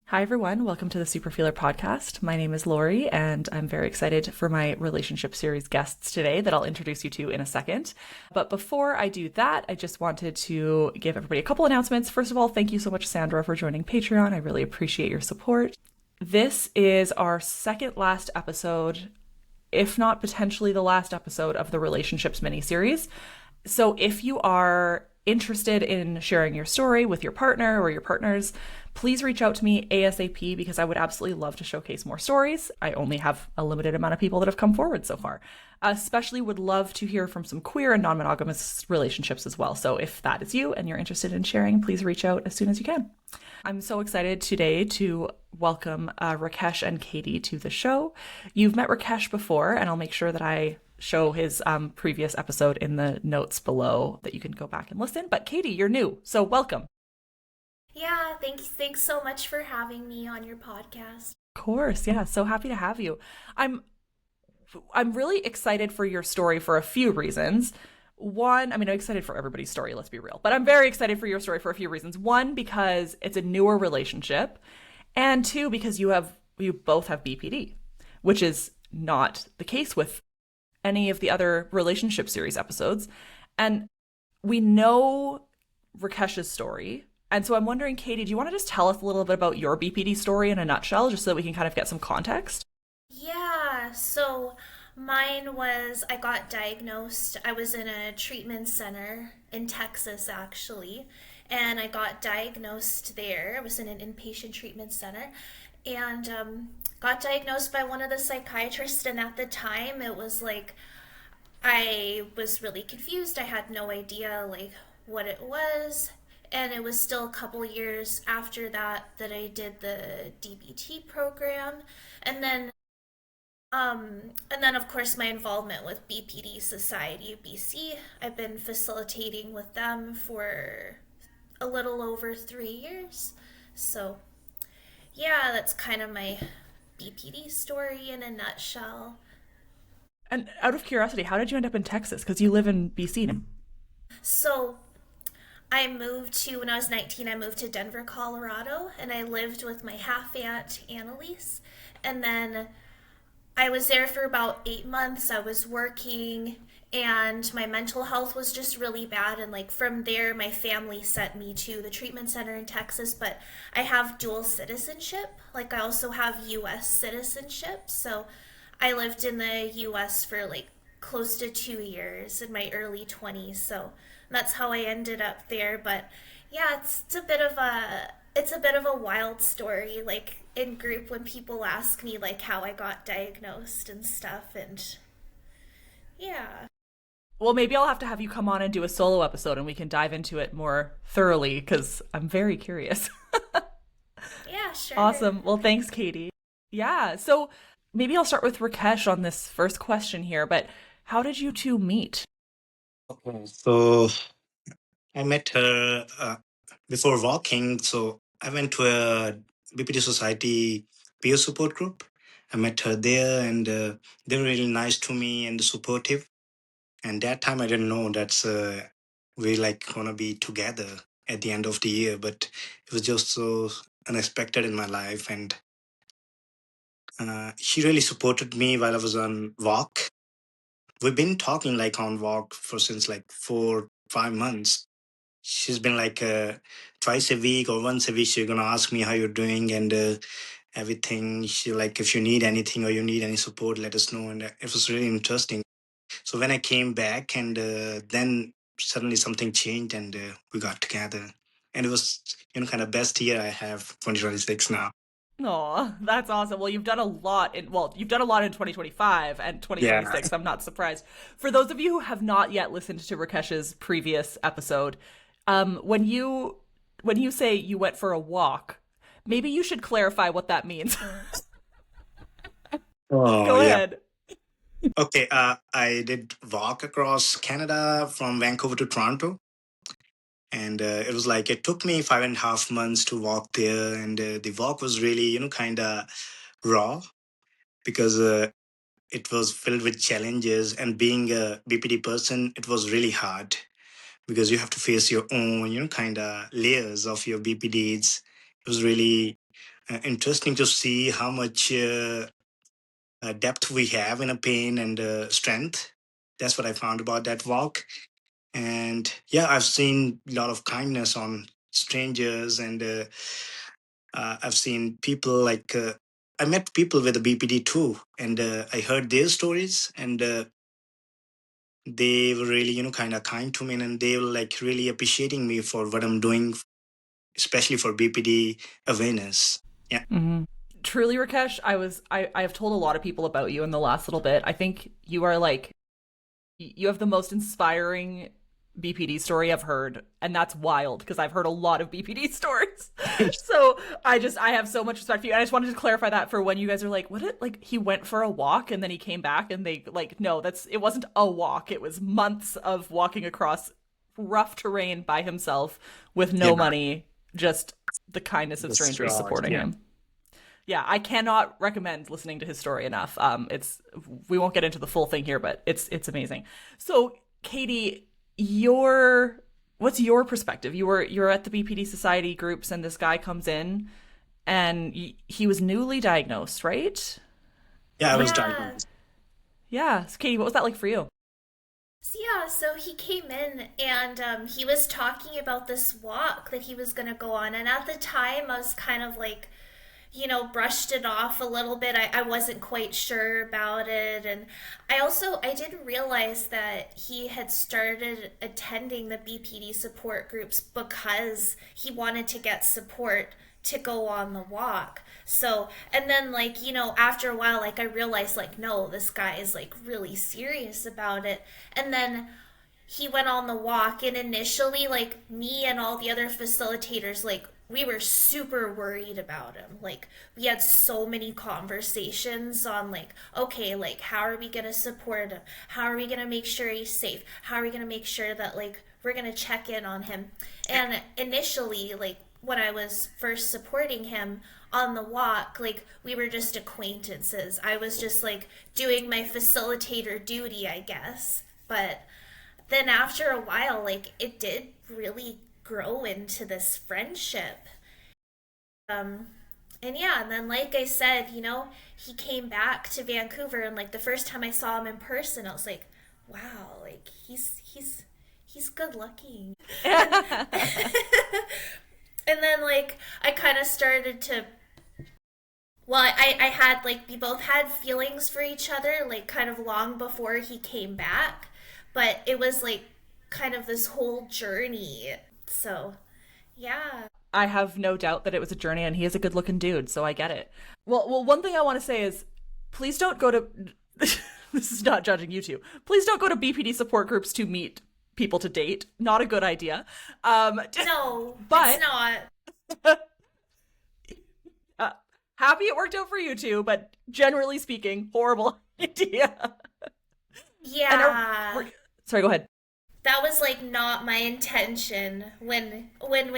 Hi, everyone. Welcome to the Superfeeler podcast. My name is Lori, and I'm very excited for my relationship series guests today that I'll introduce you to in a second. But before I do that, I just wanted to give everybody a couple announcements. First of all, thank you so much, Sandra, for joining Patreon. I really appreciate your support. This is our second last episode, if not potentially the last episode of the Relationships miniseries. So if you are interested in sharing your story with your partner or your partners, please reach out to me ASAP because I would absolutely love to showcase more stories. I only have a limited amount of people that have come forward so far. Especially would love to hear from some queer and non monogamous relationships as well. So if that is you and you're interested in sharing, please reach out as soon as you can. I'm so excited today to welcome Rakesh and Katie to the show. You've met Rakesh before, and I'll make sure that I show his previous episode in the notes below that you can go back and listen. But Katie, you're new, so welcome. Yeah, thanks so much for having me on your podcast. Of course, yeah, so happy to have you. I'm I'm really excited for your story for a few reasons. One, I mean, I'm excited for everybody's story, let's be real, but I'm very excited for your story for a few reasons. One, because it's a newer relationship, and two, because you both have BPD, which is not the case with any of the other relationship series episodes. And we know Rakesh's story. And so I'm wondering, Katie, do you want to just tell us a little bit about your BPD story in a nutshell, just so that we can kind of get some context? Yeah, so mine was I got diagnosed. I was in a treatment center in Texas actually, and I got diagnosed there. I was in an inpatient treatment center and got diagnosed by one of the psychiatrists, and at the time it was like I was really confused. I had no idea like what it was. And it was still a couple years after that I did the DBT program. And then of course my involvement with BPD Society of BC. I've been facilitating with them for a little over 3 years. So yeah, that's kind of my BPD story in a nutshell. And out of curiosity, how did you end up in Texas? Because you live in BC now. So when I was 19, I moved to Denver, Colorado, and I lived with my half aunt, Annalise. And then I was there for about 8 months. I was working, and my mental health was just really bad. And like from there, my family sent me to the treatment center in Texas. But I have dual citizenship. Like I also have U.S. citizenship. So I lived in the U.S. for like close to 2 years in my early 20s. So that's how I ended up there. But yeah, it's a bit of a wild story. Like in group when people ask me like how I got diagnosed and stuff, and yeah. Well, maybe I'll have to have you come on and do a solo episode and we can dive into it more thoroughly because I'm very curious. Yeah, sure. Awesome. Well, thanks, Katie. Yeah. So maybe I'll start with Rakesh on this first question here, but how did you two meet? Okay, so I met her before walking. So I went to a BPD Society peer support group. I met her there, and they were really nice to me and supportive. And that time I didn't know that's we like gonna be together at the end of the year, but it was just so unexpected in my life, and she really supported me while I was on walk. We've been talking like on walk for since like 4 5 months. She's been like twice a week or once a week. She's gonna ask me how you're doing and everything. She like if you need anything or you need any support, let us know. And it was really interesting. So when I came back, and then suddenly something changed, and we got together. And it was kind of best year I have 2026 now. Aw, that's awesome. Well, you've done a lot in 2025 and Yeah. 2026. I'm not surprised. For those of you who have not yet listened to Rakesh's previous episode, when you say you went for a walk, maybe you should clarify what that means. Oh Go yeah. ahead. Okay. I did walk across Canada from Vancouver to Toronto. And it was like it took me 5.5 months to walk there, and the walk was really kind of raw because it was filled with challenges, and being a BPD person it was really hard because you have to face your own kind of layers of your BPDs. It was really interesting to see how much depth we have in a pain and strength. That's what I found about that walk. And yeah, I've seen a lot of kindness on strangers, and I've seen people like I met people with a BPD too, and I heard their stories, and they were really, kind of kind to me, and they were like really appreciating me for what I'm doing, especially for BPD awareness. Yeah. Truly, Rakesh, I have told a lot of people about you in the last little bit. I think you are like you have the most inspiring BPD story I've heard, and that's wild because I've heard a lot of BPD stories. So I have so much respect for you. And I just wanted to clarify that for when you guys are like, what it like he went for a walk and then he came back and they like no, that's it wasn't a walk. It was months of walking across rough terrain by himself with Yeah. no money, just the kindness of That's strangers right. supporting Yeah. him. Yeah, I cannot recommend listening to his story enough. It's we won't get into the full thing here, but it's amazing. So, Katie, your what's your perspective? You're at the BPD Society groups, and this guy comes in, and he was newly diagnosed, right? Yeah, I was Yeah. diagnosed. Yeah. So, Katie, what was that like for you? So he came in and he was talking about this walk that he was going to go on. And at the time, I was kind of like, brushed it off a little bit. I wasn't quite sure about it. And I didn't realize that he had started attending the BPD support groups because he wanted to get support to go on the walk. So, and then like, after a while, like I realized like, no, this guy is like really serious about it. And then he went on the walk, and initially like me and all the other facilitators, like we were super worried about him. Like we had so many conversations on like, okay, like how are we going to support him? How are we going to make sure he's safe? How are we going to make sure that like we're going to check in on him? And initially, like when I was first supporting him on the walk, like we were just acquaintances. I was just like doing my facilitator duty, I guess. But then after a while, like it did really grow into this friendship. Um, and yeah, and then like I said, he came back to Vancouver, and like the first time I saw him in person, I was like, wow, like he's good looking. And then like I kind of started to well, I had like we both had feelings for each other like kind of long before he came back, but it was like kind of this whole journey. So, yeah. I have no doubt that it was a journey, and he is a good-looking dude, so I get it. Well, one thing I want to say is, please don't go to. This is not judging you two. Please don't go to BPD support groups to meet people to date. Not a good idea. No, but it's not. uh, happy it worked out for you two, but generally speaking, horrible idea. And Yeah. sorry, go ahead. That was like not my intention when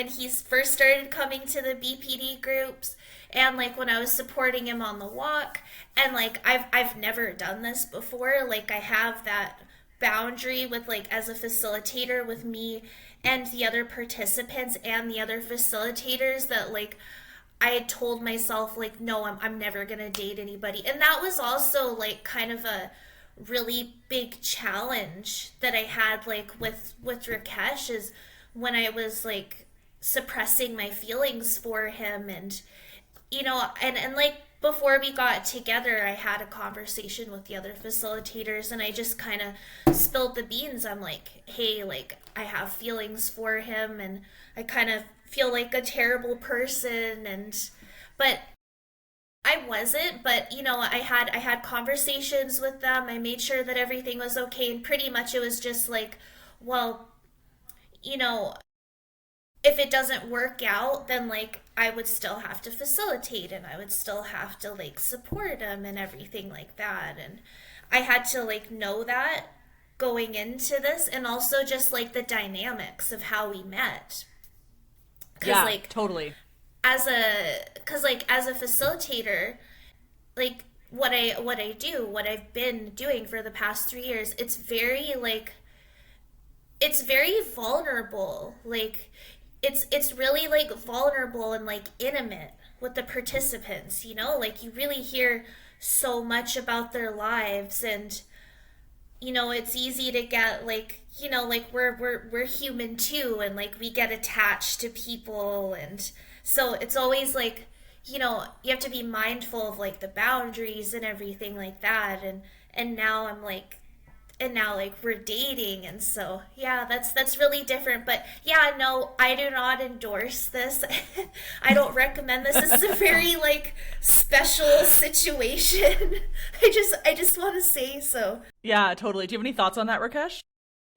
he first started coming to the BPD groups, and like when I was supporting him on the walk, and like I've never done this before. Like I have that boundary with like as a facilitator with me and the other participants and the other facilitators that like I had told myself like no, I'm never gonna date anybody. And that was also like kind of a really big challenge that I had like with Rakesh is when I was like suppressing my feelings for him. And and like before we got together, I had a conversation with the other facilitators, and I just kind of spilled the beans. I'm like, hey, like I have feelings for him, and I kind of feel like a terrible person. And but I wasn't, but I had conversations with them. I made sure that everything was okay, and pretty much it was just like, well, you know, if it doesn't work out, then like I would still have to facilitate, and I would still have to like support them and everything like that. And I had to like know that going into this, and also just like the dynamics of how we met. Because Yeah, like totally. as a facilitator, like what I've been doing for the past 3 years, it's very vulnerable. Like it's really like vulnerable and like intimate. with the participants, you know? Like you really hear so much about their lives, and you know, it's easy to get like, you know, like we're human too, and like we get attached to people, and so it's always like, you know, you have to be mindful of like the boundaries and everything like that. And now I'm like, and now like we're dating, and so yeah, that's really different. But yeah, no, I do not endorse this. I don't recommend this. This is a very like special situation. I just want to say so. Yeah, totally. Do you have any thoughts on that, Rakesh?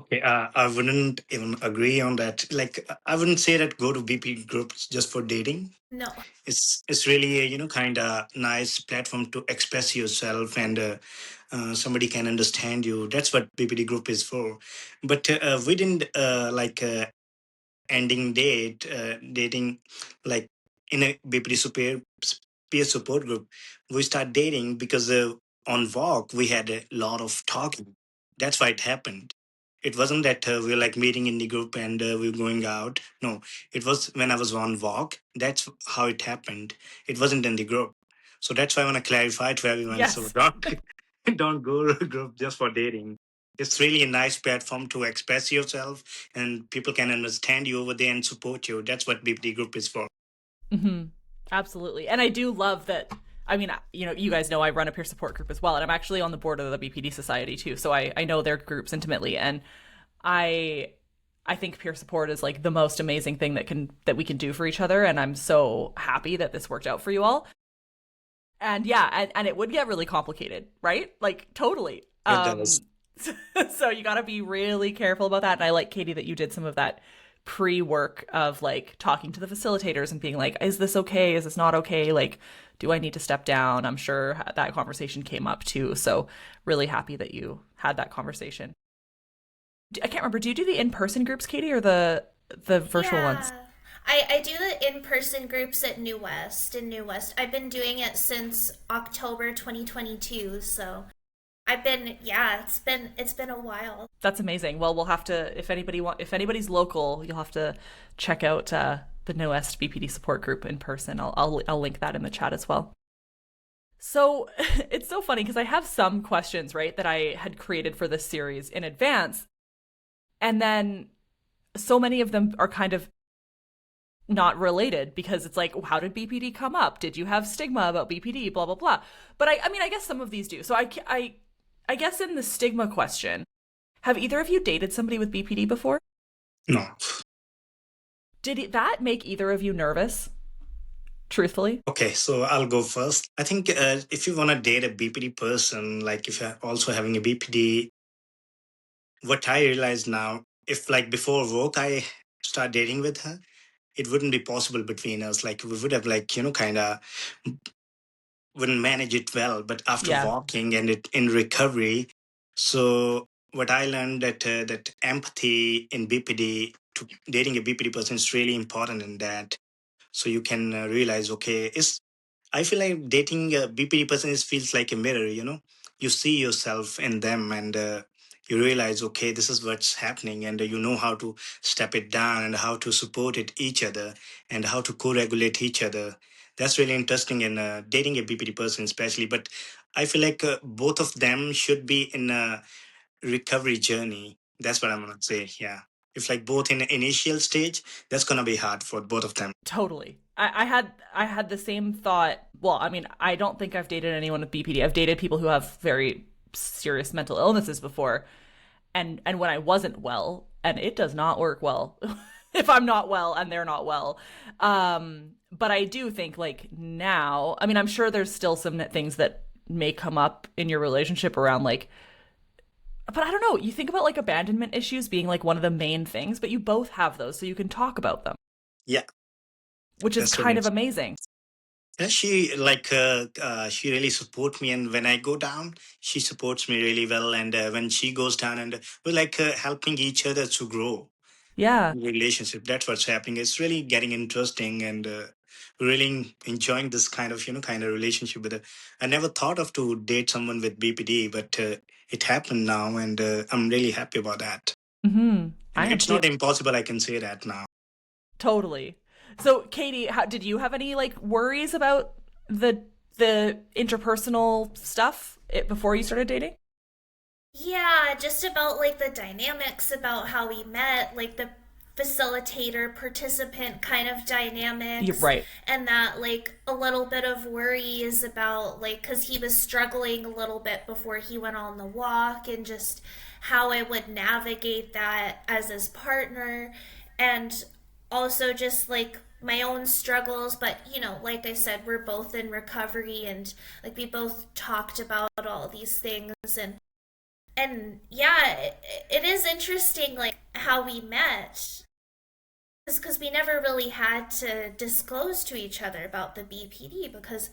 Okay, I wouldn't even agree on that. Like, I wouldn't say that go to BP groups just for dating. No. It's really a kind of nice platform to express yourself, and somebody can understand you. That's what BPD group is for. But we didn't ending dating like in a BPD super peer support group. We start dating because on walk we had a lot of talking. That's why it happened. It wasn't that we were like meeting in the group and we were going out. No, it was when I was on walk. That's how it happened. It wasn't in the group. So that's why I want to clarify to everyone. So Yes. don't go to group just for dating. It's really a nice platform to express yourself, and people can understand you over there and support you. That's what BPD group is for. Hmm. Absolutely. And I do love that. I mean, you know, you guys know I run a peer support group as well, and I'm actually on the board of the BPD Society too. So I know their groups intimately, and I I think peer support is like the most amazing thing that we can do for each other, and I'm so happy that this worked out for you all. And yeah, and it would get really complicated, right? Like totally. It does. So you got to be really careful about that. And I like, Katie, that you did some of that pre-work of like talking to the facilitators and being like, is this okay? Is this not okay? Like, do I need to step down? I'm sure that conversation came up too. So really happy that you had that conversation. I can't remember. Do you do the in-person groups, Katie, or the virtual ones? Yeah. I do the in-person groups at New West in New West. I've been doing it since October 2022, so I've been, yeah, it's been a while. That's amazing. Well, we'll have to, if anybody's local, you'll have to check out the Noest BPD support group in person. I'll link that in the chat as well. So it's so funny because I have some questions, right, that I had created for this series in advance, and then so many of them are kind of not related because it's like, how did BPD come up? Did you have stigma about BPD? Blah blah blah. But I mean, I guess some of these do. So I guess in the stigma question, have either of you dated somebody with BPD before? No. That make either of you nervous? Truthfully? Okay, so I'll go first. I think if you want to date a BPD person, like if you're also having a BPD, what I realize now, if like before work I start dating with her, it wouldn't be possible between us. Like we would have like, kind of wouldn't manage it well. But after Yeah. walking and it in recovery, so what I learned that empathy in BPD to dating a BPD person is really important in that. So you can realize, okay, is I feel like dating a BPD person is feels like a mirror. You see yourself in them, and you realize, okay, this is what's happening, and you know how to step it down and how to support it each other and how to co-regulate each other. That's really interesting in dating a BPD person, especially. But I feel like both of them should be in a recovery journey. That's what I'm gonna say. Yeah, if like both in the initial stage, that's gonna be hard for both of them. Totally. I had the same thought. Well, I mean, I don't think I've dated anyone with BPD. I've dated people who have very serious mental illnesses before, and when I wasn't well, and it does not work well if I'm not well and they're not well. But I do think like now, I mean, I'm sure there's still some things that may come up in your relationship around like, but I don't know. You think about like abandonment issues being like one of the main things, but you both have those, so you can talk about them, Yeah, which is that's really kind of amazing. yeah, she really supports me, and when I go down, she supports me really well. And when she goes down, and we're like helping each other to grow Yeah. in relationship. That's what's happening. It's really getting interesting, and really enjoying this kind of relationship with her. I never thought of to date someone with BPD, but it happened now, and I'm really happy about that. Hmm. And I am it's too. not impossible. I can say that now. Totally. So, Katie, did you have any like worries about the interpersonal stuff before you started dating? Yeah, just about like the dynamics about how we met, like the facilitator participant kind of You're dynamics, right. and that like a little bit of worry is about like because he was struggling a little bit before he went on the walk, and just how I would navigate that as his partner, and also just like my own struggles. But like I said, we're both in recovery, and like we both talked about all these things, and yeah, it is interesting like how we met, because we never really had to disclose to each other about the BPD, because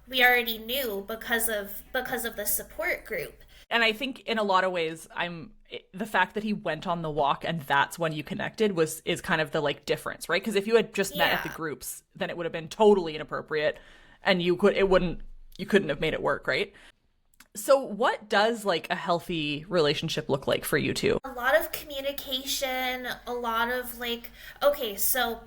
we already knew because of the support group. And I think in a lot of ways, the fact that he went on the walk and that's when you connected is kind of the like difference, right? Because if you had just met at the Yeah. groups, then it would have been totally inappropriate, and you couldn't have made it work, right? So, what does like a healthy relationship look like for you two? A lot of communication, a lot of like, okay, so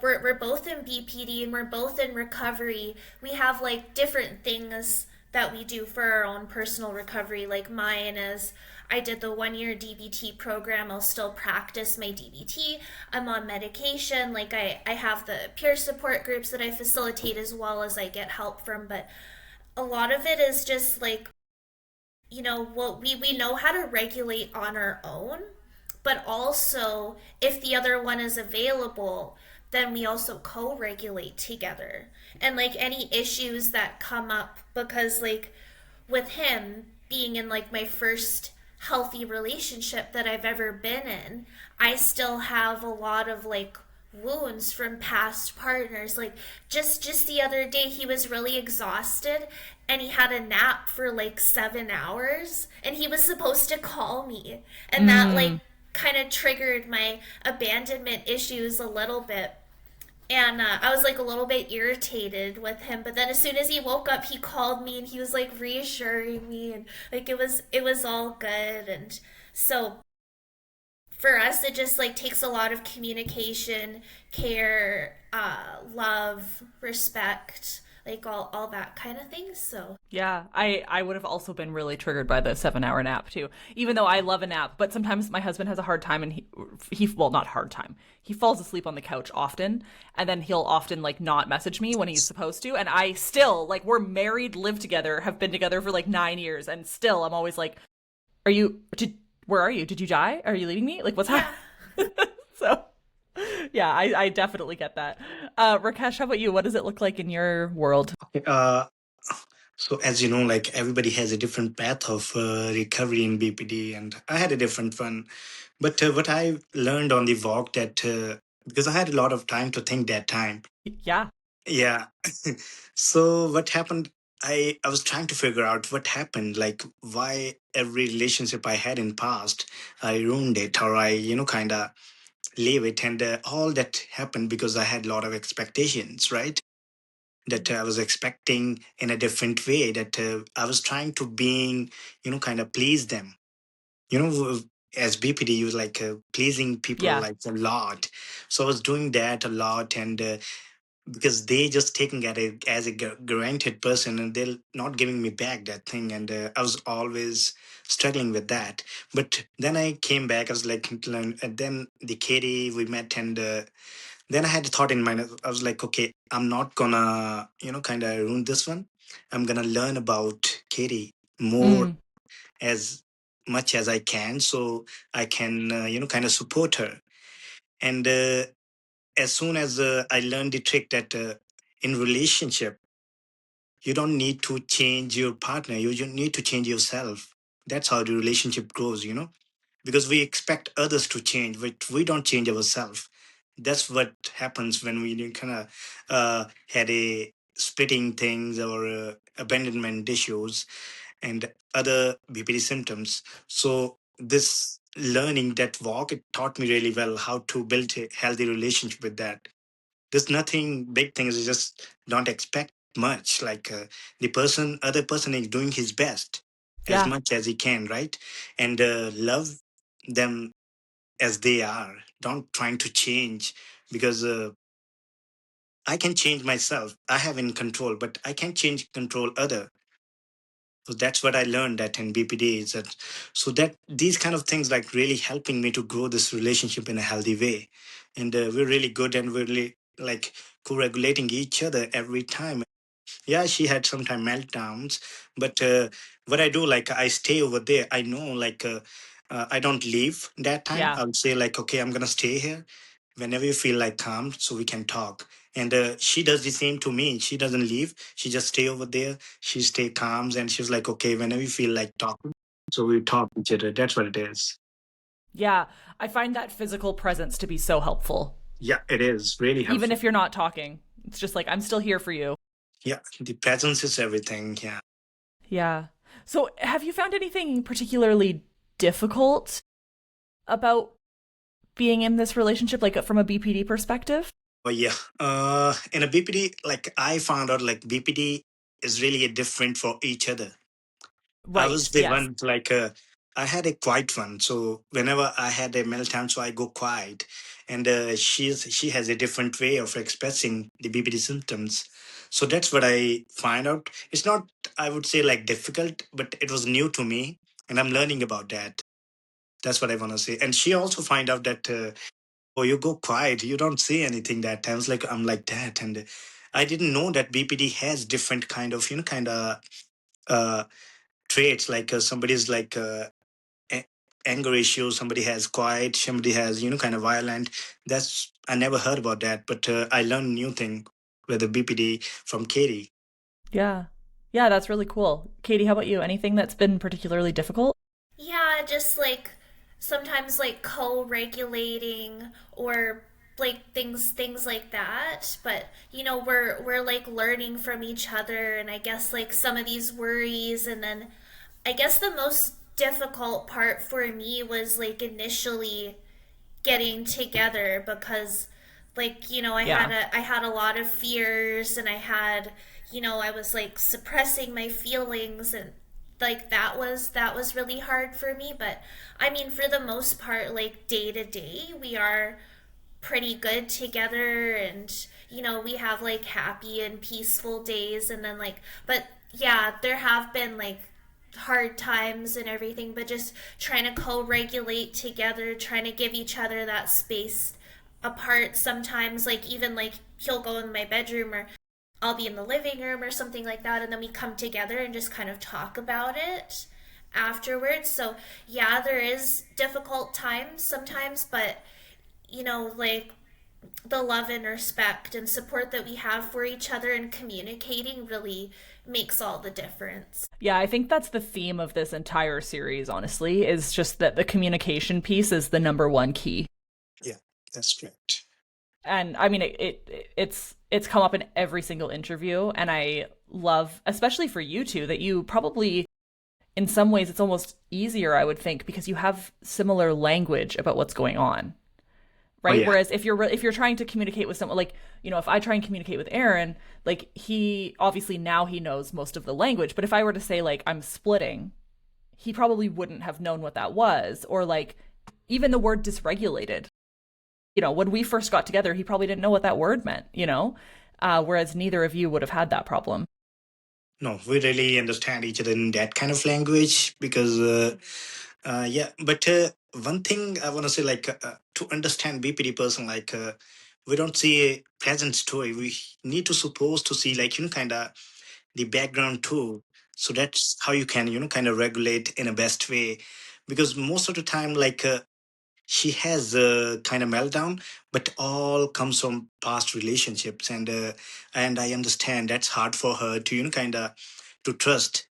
we're both in BPD and we're both in recovery. We have like different things that we do for our own personal recovery. Like mine is, I did the 1 year DBT program. I'll still practice my DBT. I'm on medication. Like I have the peer support groups that I facilitate as well as I get help from. But a lot of it is just like, what we know how to regulate on our own, but also if the other one is available, then we also co-regulate together. And like any issues that come up, because like with him being in like my first healthy relationship that I've ever been in, I still have a lot of like wounds from past partners. Like just the other day he was really exhausted and he had a nap for like 7 hours, and he was supposed to call me, and that like Mm, kind of triggered my abandonment issues a little bit. And I was like a little bit irritated with him, but then as soon as he woke up, he called me and he was like reassuring me, and like it was all good. And so for us, it just like takes a lot of communication, care, love, respect, like all that kind of thing. So yeah, I would have also been really triggered by the 7 hour nap too. Even though I love a nap, but sometimes my husband has a hard time, and he well, not hard time. He falls asleep on the couch often, and then he'll often like not message me when he's supposed to, and I still like we're married, live together, have been together for like 9 years, and still I'm always like, are you did where are you? Did you die? Are you leaving me? Like what's yeah. happening? So yeah, I definitely get that. Rakesh, how about you? What does it look like in your world? Uh, so as you know, like everybody has a different path of recovery in BPD, and I had a different one. But what I learned on the walk that because I had a lot of time to think that time. Yeah. Yeah. So what happened? I was trying to figure out what happened, like why every relationship I had in past, I ruined it, or I kind of leave it, and all that happened because I had a lot of expectations, right? That I was expecting in a different way. That I was trying to being, kind of please them. You know, as BPD, you like pleasing people Yeah. like a lot. So I was doing that a lot, and because they just taking at it as a granted person, and they're not giving me back that thing, and I was always struggling with that. But then I came back, I was like, and then the Katie we met, and then I had a thought in mind. I was like, okay, I'm not gonna kind of ruin this one. I'm gonna learn about Katie more, Mm. as much as I can, so I can kind of support her. And as soon as I learned the trick that in relationship, you don't need to change your partner, you just need to change yourself. That's how the relationship grows, because we expect others to change, but we don't change ourselves. That's what happens when we kind of had a splitting things, or abandonment issues and other BPD symptoms. So this learning that walk, it taught me really well how to build a healthy relationship with that. There's nothing big things. You just don't expect much. Like other person is doing his best as Yeah. much as he can, right? And love them as they are. Don't trying to change, because I can change myself. I have in control, but I can't change control other. So that's what I learned that in BPD is that so that these kind of things like really helping me to grow this relationship in a healthy way, and we're really good and we're really like co-regulating each other every time. Yeah, she had sometimes meltdowns, but what I do, like I stay over there. I know, like I don't leave that time. Yeah. I'll say like, okay, I'm gonna stay here. Whenever you feel like calm, so we can talk. And she does the same to me. She doesn't leave. She just stay over there. She stay calm, and she's like, okay, whenever you feel like talking, so we talk to each other. That's what it is. Yeah. I find that physical presence to be so helpful. Yeah, it is really Even helpful. if you're not talking, it's just like, I'm still here for you. Yeah, the presence is everything. Yeah. Yeah. So, have you found anything particularly difficult about being in this relationship, like from a BPD perspective? Oh yeah. In a BPD, like I found out like BPD is really a different for each other. I was Right. the Yes. one like I had a quiet one. So whenever I had a meltdown, so I go quiet. And she has a different way of expressing the BPD symptoms. So that's what I find out. It's not, I would say, like difficult, but it was new to me, and I'm learning about that. That's what I want to say. And she also find out that oh, you go quiet, you don't say anything that times. Like I'm like that, and I didn't know that BPD has different kind of kind of uh, traits. Like somebody's like a- anger issues, somebody has quiet, somebody has kind of violent. That's I never heard about that, but I learned new thing with the BPD from Katie. Yeah. Yeah, that's really cool. Katie, how about you? Anything that's been particularly difficult? Yeah, just like sometimes like co-regulating or like things like that. But we're like learning from each other, and I guess like some of these worries, and then I guess the most difficult part for me was like initially getting together because Yeah. I had a lot of fears, and I was like suppressing my feelings, and like that was really hard for me. But I mean, for the most part, like day to day we are pretty good together, and we have like happy and peaceful days, and then like but yeah, there have been like hard times and everything, but just trying to co-regulate together, trying to give each other that space apart. Sometimes like even like he'll go in my bedroom, or I'll be in the living room or something like that, and then we come together and just kind of talk about it afterwards. So yeah, there is difficult times sometimes, but like the love and respect and support that we have for each other and communicating really makes all the difference. Yeah, I think that's the theme of this entire series, honestly, is just that the communication piece is the number one key. Yeah, that's correct. And I mean it's come up in every single interview, and I love, especially for you two, that you probably in some ways it's almost easier, I would think, because you have similar language about what's going on. Oh Right? yeah. Whereas if you're trying to communicate with someone, like, if I try and communicate with Aaron, like, he obviously now he knows most of the language, but if I were to say like I'm splitting, he probably wouldn't have known what that was, or like even the word dysregulated. When we first got together, he probably didn't know what that word meant. Whereas neither of you would have had that problem. No, we really understand each other in that kind of language because, yeah. But one thing I want to say, like, to understand BPD person, like, we don't see a present story. We need to suppose to see, like, kind of the background too. So that's how you can, kind of regulate in a best way. Because most of the time, like, she has a kind of meltdown, but all comes from past relationships, and I understand that's hard for her to kind of to trust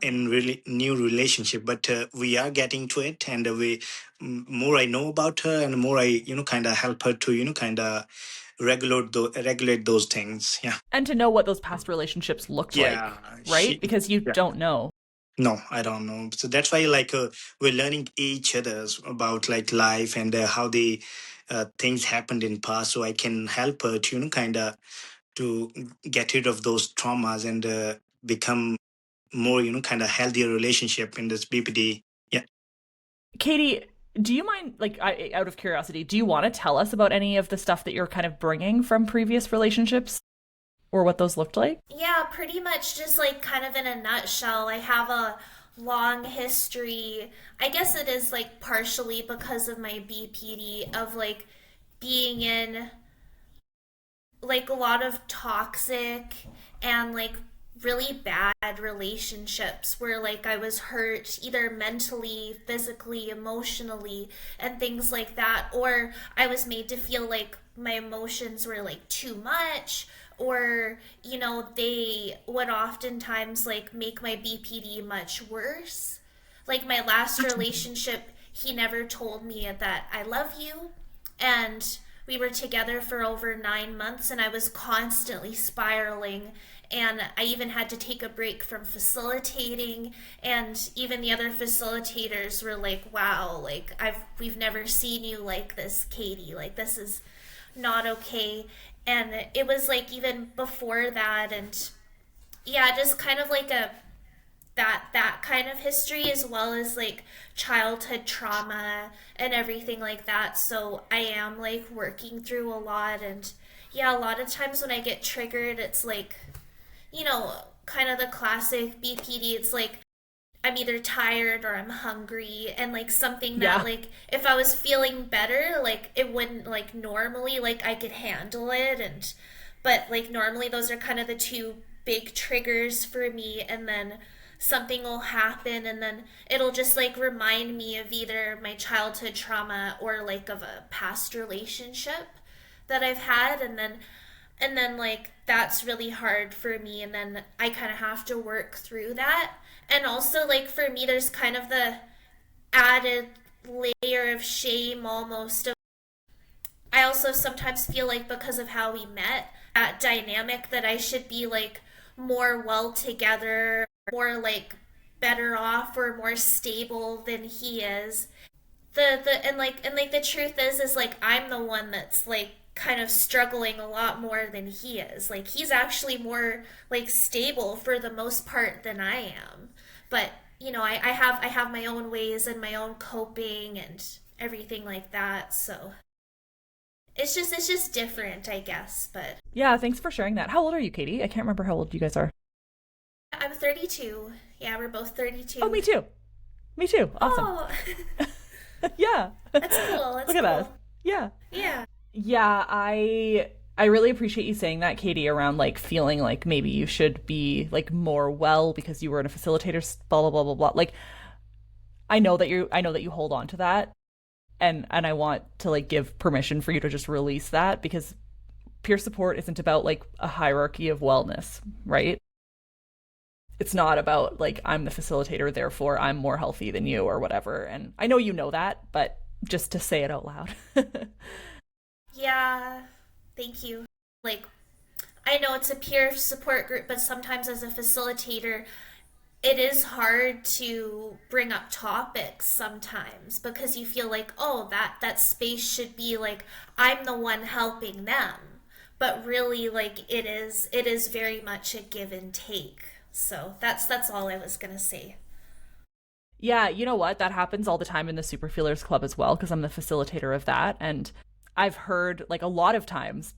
in really new relationship. But we are getting to it, and we more I know about her, and more I kind of help her to kind of regulate those things. Yeah, And to know what those past relationships looked yeah, like, right? she. Because you Yeah. don't know. No, I don't know. So that's why, like, we're learning each other's about like life and how the things happened in past, so I can help her to, kind of to get rid of those traumas and become more, kind of healthier relationship in this BPD. Yeah. Katie, Do you mind, like, out of curiosity, do you want to tell us about any of the stuff that you're kind of bringing from previous relationships or what those looked like? Yeah, pretty much just like kind of in a nutshell. I have a long history. I guess it is like partially because of my BPD of like being in like a lot of toxic and like really bad relationships where like I was hurt either mentally, physically, emotionally, and things like that, or I was made to feel like my emotions were like too much, or they would oftentimes like make my BPD much worse. Like my last relationship, he never told me that I love you, and we were together for over 9 months, and I was constantly spiraling. And I even had to take a break from facilitating, and even the other facilitators were like, "Wow, like we've never seen you like this, Katie. Like this is not okay." And it was like even before that, and yeah, just kind of like a that kind of history, as well as like childhood trauma and everything like that. So I am like working through a lot, and yeah, a lot of times when I get triggered, it's like, kind of the classic BPD. It's like I'm either tired or I'm hungry, and like something that Yeah. like if I was feeling better, like it wouldn't like normally like I could handle it, and but like normally those are kind of the two big triggers for me. And then something will happen, and then it'll just like remind me of either my childhood trauma or like of a past relationship that I've had, and then like that's really hard for me, and then I kind of have to work through that. And also like for me there's kind of the added layer of shame almost of, I also sometimes feel like because of how we met, that dynamic, that I should be like more well together, more like better off or more stable than he is. The the truth is like I'm the one that's like kind of struggling a lot more than he is. Like he's actually more like stable for the most part than I am. But I have my own ways and my own coping and everything like that. So it's just different, I guess. But Yeah, thanks for sharing that. How old are you, Katie? I can't remember how old you guys are. I'm 32. Yeah, we're both Oh, 32. me too. Me too. Awesome. Oh, Yeah. that's cool. That's Look at us. cool. Yeah. Yeah. Yeah, I really appreciate you saying that, Katie, around like feeling like maybe you should be like more well because you were in a facilitator, blah blah blah blah blah. Like I know that you hold on to that, and I want to like give permission for you to just release that, because peer support isn't about like a hierarchy of wellness, right? It's not about like I'm the facilitator, therefore I'm more healthy than you or whatever. And I know you know that, but just to say it out loud. Yeah. Thank you. Like, I know it's a peer support group, but sometimes as a facilitator, it is hard to bring up topics sometimes because you feel like, oh, that space should be like I'm the one helping them. But really like it is very much a give and take. So that's all I was gonna say. Yeah, you know what? That happens all the time in the Super Feelers Club as well, because I'm the facilitator of that. And I've heard like a lot of times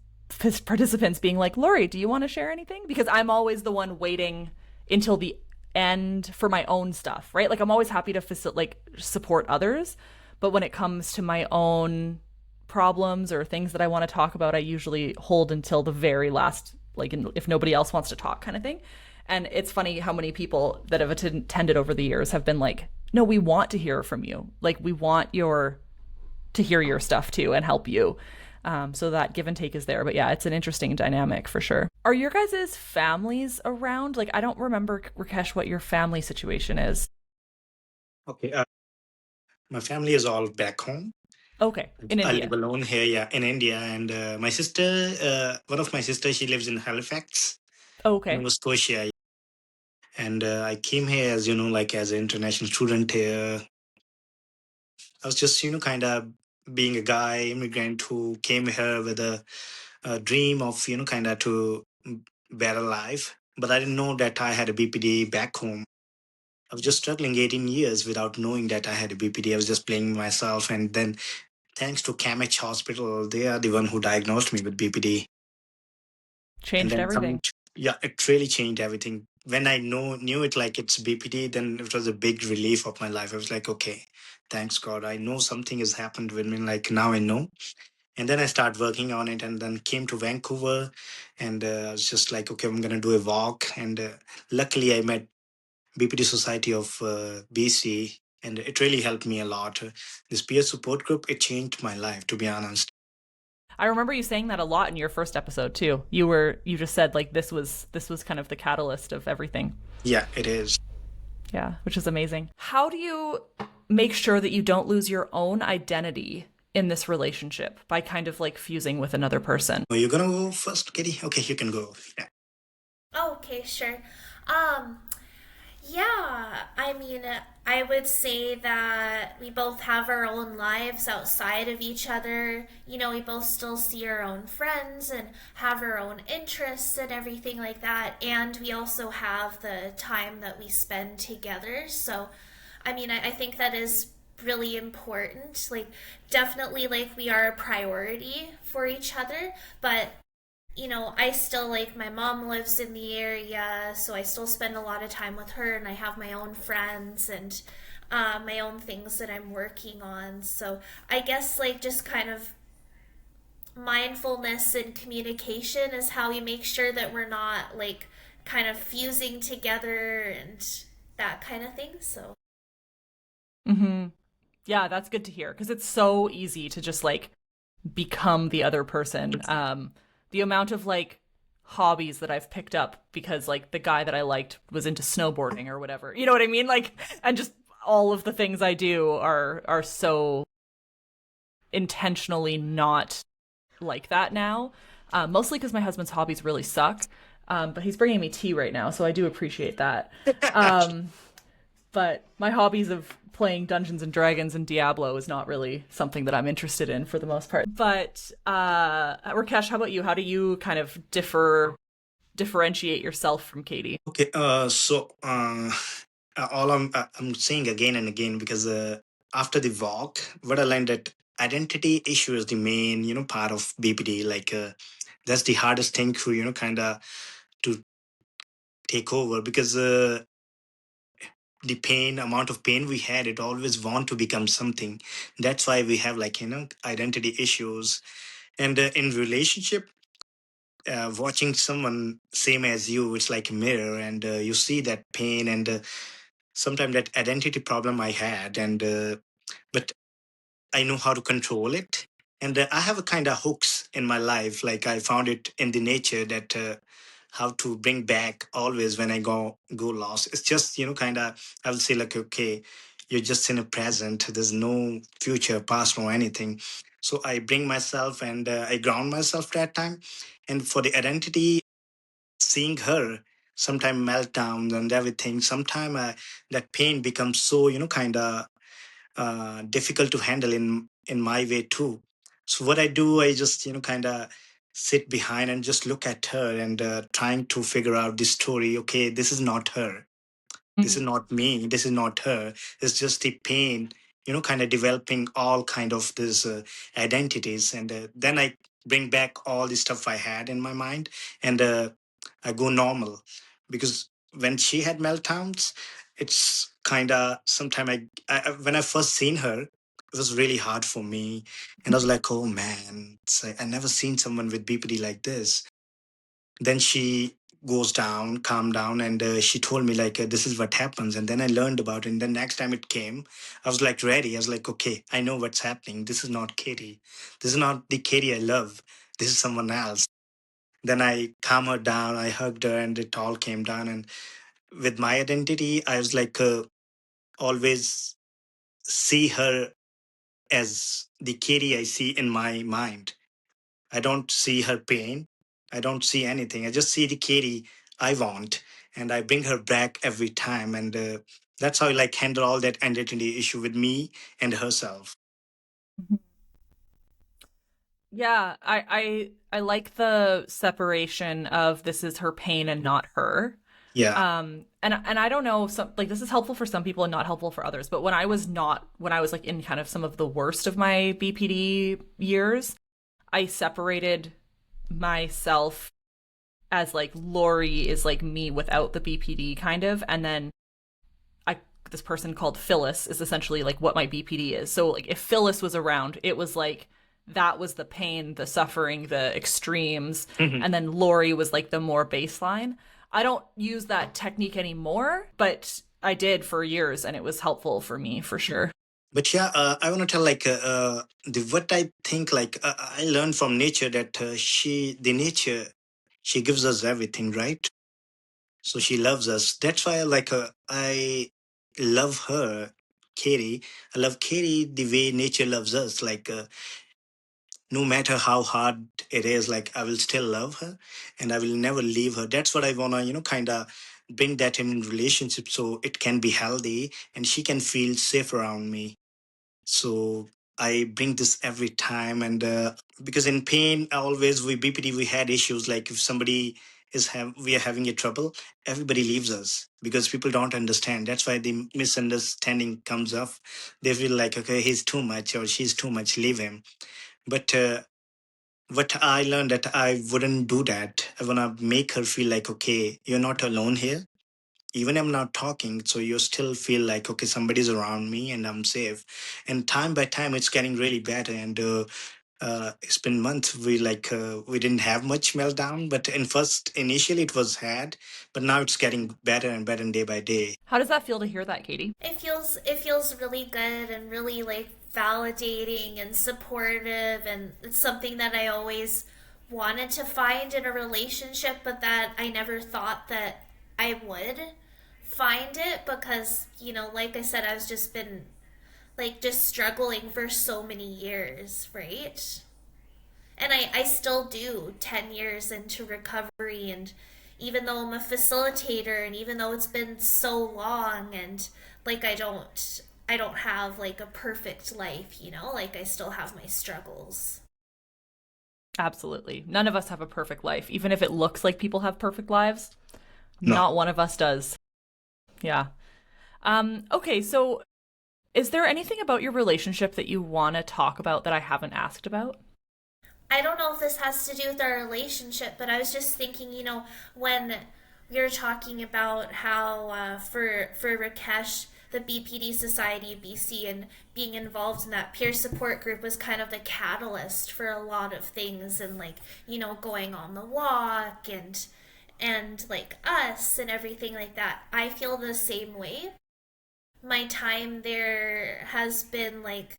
participants being like, Lori, do you want to share anything? Because I'm always the one waiting until the end for my own stuff, right? Like I'm always happy to like support others. But when it comes to my own problems or things that I want to talk about, I usually hold until the very last, like if nobody else wants to talk, kind of thing. And it's funny how many people that have attended over the years have been like, no, we want to hear from you. Like, we want to hear your stuff too and help you. So that give and take is there. But yeah, it's an interesting dynamic for sure. Are your guys' families around? Like, I don't remember, Rakesh, what your family situation is. Okay, my family is all back home. Okay, in I live India. alone here, yeah, in India, and my sister, one of my sisters, she lives in Halifax, Okay. Nova Scotia, and I came here as like as an international student here. I was just kind of being a guy immigrant who came here with a dream of kind of to better life, but I didn't know that I had a BPD back home. I was just struggling 18 years without knowing that I had a BPD. I was just playing myself. And then, thanks to CAMH Hospital, they are the one who diagnosed me with BPD. And Changed then everything. coming to, yeah, it really changed everything. When I knew it like it's BPD, then it was a big relief of my life. I was like, okay, thanks God. I know something has happened with me. Like now I know. And then I started working on it and then came to Vancouver and I was just like, okay, I'm going to do a walk. And luckily I met BPD Society of BC and it really helped me a lot. This peer support group, it changed my life, to be honest. I remember you saying that a lot in your first episode too. You just said like this was kind of the catalyst of everything. Yeah, it is. Yeah, which is amazing. How do you make sure that you don't lose your own identity in this relationship by kind of like fusing with another person? Are you going to go first, Katie? Okay, you can go. Yeah. Oh, okay, sure. Um, yeah, I mean, I would say that we both have our own lives outside of each other. You know, we both still see our own friends and have our own interests and everything like that. And we also have the time that we spend together. So, I mean, I think that is really important. Like, definitely, like, we are a priority for each other, but I still like my mom lives in the area, so I still spend a lot of time with her, and I have my own friends and my own things that I'm working on. So I guess like just kind of mindfulness and communication is how we make sure that we're not like kind of fusing together and that kind of thing. So Mm-hmm. Yeah, that's good to hear because it's so easy to just like become the other person. The amount of like hobbies that I've picked up because like the guy that I liked was into snowboarding or whatever. You know what I mean? Like, and just all of the things I do are so intentionally not like that now. Mostly because my husband's hobbies really suck. But he's bringing me tea right now, so I do appreciate that. Um, but my hobbies of playing Dungeons and Dragons and Diablo is not really something that I'm interested in for the most part. But Rakesh, how about you? How do you kind of differentiate yourself from Katie? Okay, all I'm saying again and again because after the walk, what I learned that identity issue is the main part of BPD. Like that's the hardest thing to kind of to take over because the pain amount of pain we had, it always want to become something. That's why we have like identity issues and in relationship. Watching someone same as you, it's like a mirror, and you see that pain and sometimes that identity problem I had, and but I know how to control it. And I have a kind of hooks in my life. Like I found it in the nature that how to bring back always when I go lost. It's just kind of I will say like okay, you're just in a present. There's no future, past, or anything. So I bring myself and I ground myself that time. And for the identity, seeing her sometime meltdown and everything. Sometime that pain becomes so kind of difficult to handle in my way too. So what I do, I just kind of sit behind and just look at her and trying to figure out the story. Okay, this is not her. This is not me. This is not her. It's just the pain. Kind of developing all kind of these identities, and then I bring back all the stuff I had in my mind, and I go normal because when she had meltdowns, it's kind of sometime when I first seen her, it was really hard for me, and I was like, oh man, it's like, I never seen someone with BPD like this. Then she goes down, calm down, and she told me like this is what happens, and then I learned about it. And then next time it came, I was like ready. I was like, okay, I know what's happening. This is not Katie. This is not the Katie I love. This is someone else. Then I calm her down, I hugged her, and it all came down. And with my identity, I was like always see her as the Katie I see in my mind. I don't see her pain. I don't see anything. I just see the Katie I want, and I bring her back every time. And that's how I like handle all that identity issue with me and herself. Mhm. Yeah, I like the separation of this is her pain and not her. Yeah. And I don't know, some like this is helpful for some people and not helpful for others, but when I was like in kind of some of the worst of my BPD years, I separated myself as like Lori is like me without the BPD kind of, and then I this person called Phyllis is essentially like what my BPD is. So like if Phyllis was around, it was like that was the pain, the suffering, the extremes, Mhm. and then Lori was like the more baseline. I don't use that technique anymore, but I did for years and it was helpful for me for sure. But yeah, I want to tell like the what I think like I learned from nature that the nature, she gives us everything, right? So she loves us. That's why like I love her, Katie. I love Katie the way nature loves us. Like no matter how hard it is, like I will still love her, and I will never leave her. That's what I wanna, kind of bring that in relationship so it can be healthy and she can feel safe around me. So I bring this every time, and because in pain, always with BPD we had issues. Like if somebody we are having a trouble, everybody leaves us because people don't understand. That's why the misunderstanding comes up. They feel like, okay, he's too much or she's too much, leave him. But what I learned that I wouldn't do that. I wanna make her feel like, okay, you're not alone here. Even I'm not talking, so you still feel like, okay, somebody's around me and I'm safe. And time by time, it's getting really better. And it's been months. We didn't have much meltdown, but initially it was had, but now it's getting better and better day by day. How does that feel to hear that, Katie? It feels really good and really like validating and supportive, and it's something that I always wanted to find in a relationship, but that I never thought that I would find it because, like I said, I've just been like just struggling for so many years, right? And I still do 10 years into recovery, and even though I'm a facilitator and even though it's been so long, and like I don't have like a perfect life, like I still have my struggles. Absolutely. None of us have a perfect life. Even if it looks like people have perfect lives, No. not one of us does. Yeah. Okay, so is there anything about your relationship that you want to talk about that I haven't asked about? I don't know if this has to do with our relationship, but I was just thinking, when we were talking about how for Rakesh, the BPD Society of BC and being involved in that peer support group was kind of the catalyst for a lot of things, and like going on the walk and like us and everything like that. I feel the same way. My time there has been like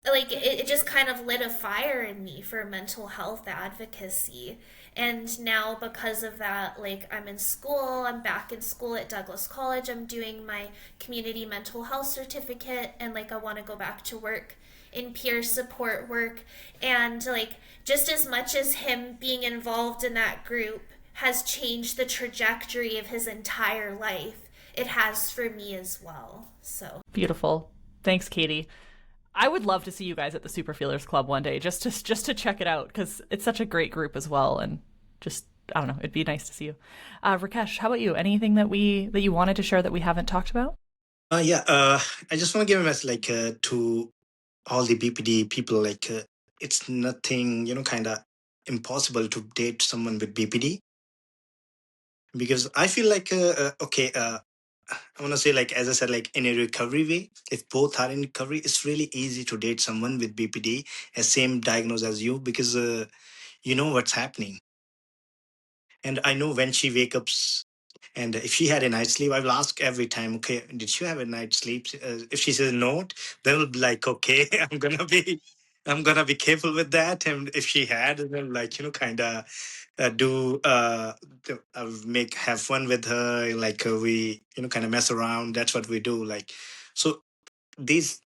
it just kind of lit a fire in me for mental health advocacy. And now because of that, like I'm in school, I'm back in school at Douglas College, I'm doing my community mental health certificate, and like I want to go back to work in peer support work. And like just as much as him being involved in that group has changed the trajectory of his entire life, it has for me as well. So Beautiful. Thanks, Katie. I would love to see you guys at the Super Feelers Club one day, just to check it out because it's such a great group as well, and just I don't know, it'd be nice to see you. Rakesh, how about you? Anything that you wanted to share that we haven't talked about? Yeah, I just want to give a message like to all the BPD people. Like it's nothing, kind of impossible to date someone with BPD because I feel like okay. I want to say, like, as I said, like in a recovery way, if both are in recovery, it's really easy to date someone with BPD, as same diagnosis as you, because you know what's happening. And I know when she wakes up, and if she had a night sleep, I will ask every time, okay, did you have a night sleep? If she says no, then I'll be like, okay, I'm gonna be careful with that. And if she had, then like, kind of do make have fun with her, like we kind of mess around. That's what we do. Like, so these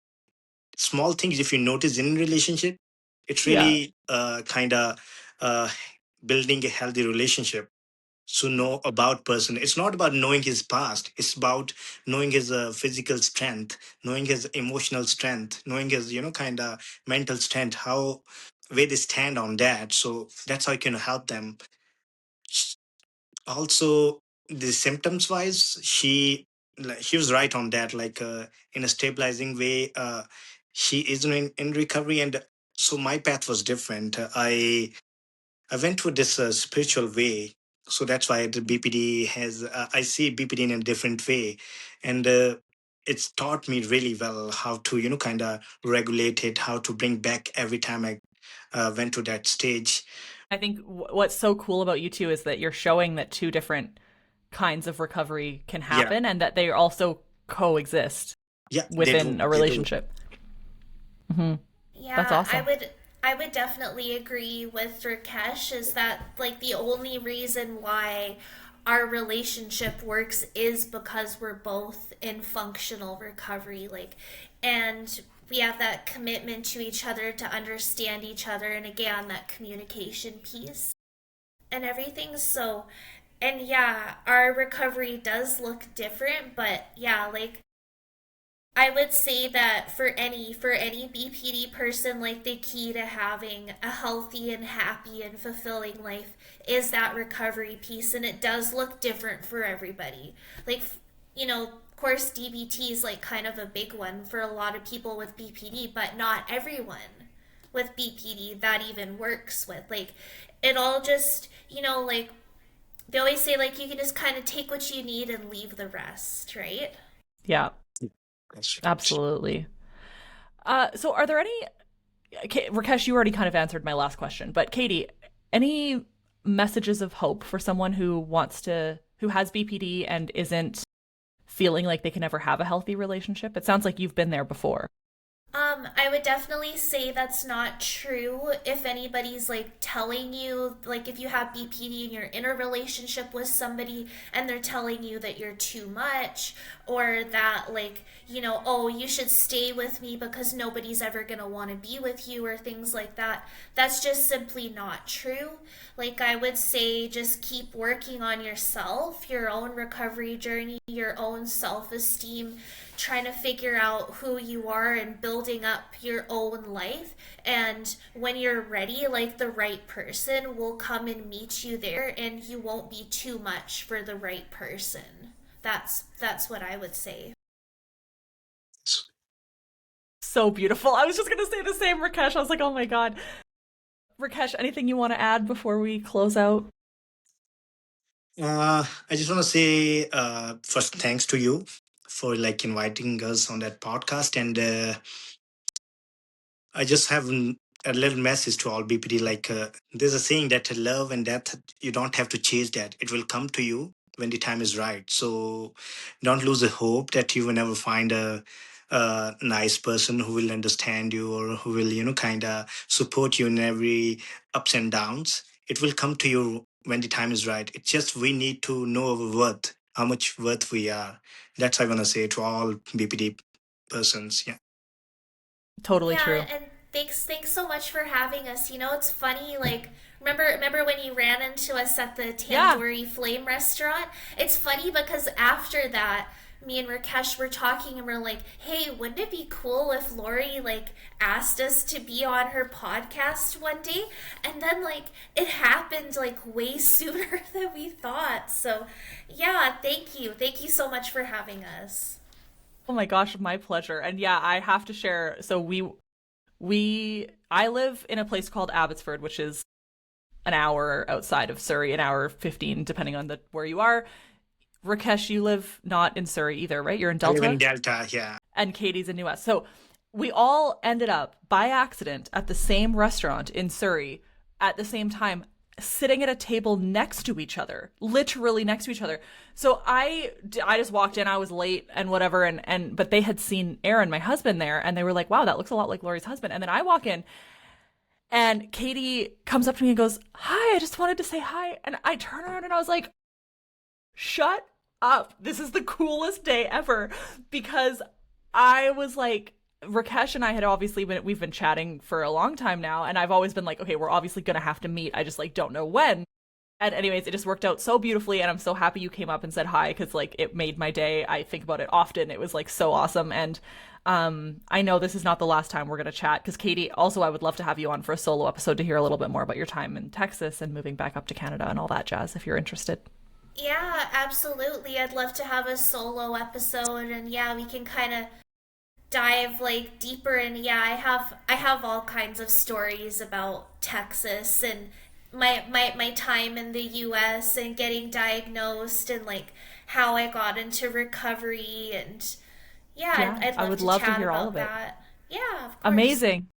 small things, if you notice in relationship, it's Yeah. really kind of building a healthy relationship. So know about person, it's not about knowing his past, it's about knowing his physical strength, knowing his emotional strength, knowing his kind of mental strength, how where they stand on that. So that's how you can help them. Also, the symptoms wise, she was right on that. Like in a stabilizing way, she is in recovery, and so my path was different. I went through this spiritual way, so that's why the BPD has. I see BPD in a different way, and it's taught me really well how to kind of regulate it, how to bring back every time I went to that stage. I think what's so cool about you two is that you're showing that two different kinds of recovery can Yeah, happen and that they also coexist yeah, they within do, a they do. relationship. Mm-hmm. That's Yeah, awesome. I would definitely agree with Rakesh is that like the only reason why our relationship works is because we're both in functional recovery, like, and we have that commitment to each other to understand each other, and again that communication piece and everything. So, and yeah, our recovery does look different, but yeah, like I would say that for any BPD person, like the key to having a healthy and happy and fulfilling life is that recovery piece, and it does look different for everybody. Like, of course, DBT is like kind of a big one for a lot of people with BPD, but not everyone with BPD that even works with. Like, it all just, like they always say, like you can just kind of take what you need and leave the rest, right? Yeah, That's right. absolutely. So are there any, Rakesh, you already kind of answered my last question, but Katie, any messages of hope for someone who has BPD and isn't feeling like they can ever have a healthy relationship? It sounds like you've been there before. I would definitely say that's not true. If anybody's like telling you, like if you have BPD and you're in a relationship with somebody and they're telling you that you're too much, or that like, oh, you should stay with me because nobody's ever gonna want to be with you, or things like that, that's just simply not true. Like I would say, just keep working on yourself, your own recovery journey, your own self esteem, trying to figure out who you are and building up your own life. And when you're ready, like the right person will come and meet you there, and you won't be too much for the right person. That's what I would say. So beautiful. I was just going to say the same, Rakesh. I was like, oh my God. Rakesh, anything you want to add before we close out? I just want to say first thanks to you for like inviting us on that podcast, and I just have a little message to all BPD. Like there's a saying that love and death, you don't have to chase that; it will come to you when the time is right. So don't lose the hope that you will never find a nice person who will understand you or who will kind of support you in every ups and downs. It will come to you when the time is right. It's just we need to know our worth, how much worth we are. That's what I want to say to all BPD persons. Yeah. Totally Yeah, true. and thanks so much for having us. It's funny, like remember when you ran into us at the Yeah, Tandoori Flame restaurant? It's funny because after that, me and Rakesh were talking and we're like, "Hey, wouldn't it be cool if Lori like asked us to be on her podcast one day?" And then like it happened like way sooner than we thought. So, yeah, thank you. Thank you so much for having us. oh my gosh, my pleasure. And yeah, I have to share. So I live in a place called Abbotsford, which is an hour outside of Surrey, an hour 15, depending on the where you are. Rakesh, you live not in Surrey either, right? You're in I live in Delta, Delta. Yeah. and Katie's in New West. So we all ended up by accident at the same restaurant in Surrey at the same time, sitting at a table next to each other, literally next to each other. So I just walked in, I was late and whatever, and but they had seen Aaron, my husband, there, and they were like, wow, that looks a lot like Lori's husband. And then I walk in, and Katie comes up to me and goes, hi, I just wanted to say hi. And I turn around and I was like, shut up. This is the coolest day ever. Because I was like, Rakesh and I had obviously we've been chatting for a long time now. And I've always been like, okay, we're obviously going to have to meet. I just like don't know when. And anyways, it just worked out so beautifully. And I'm so happy you came up and said hi, because like it made my day. I think about it often. It was like so awesome. And I know this is not the last time we're going to chat, because Katie, also, I would love to have you on for a solo episode to hear a little bit more about your time in Texas and moving back up to Canada and all that jazz if you're interested. Yeah, absolutely. I'd love to have a solo episode, and yeah, we can kind of dive like deeper. And yeah, I have all kinds of stories about Texas and my time in the US and getting diagnosed and like how I got into recovery. And yeah, Yeah, I'd I love would to love to chat hear all about of it. that. Yeah, of course. Amazing.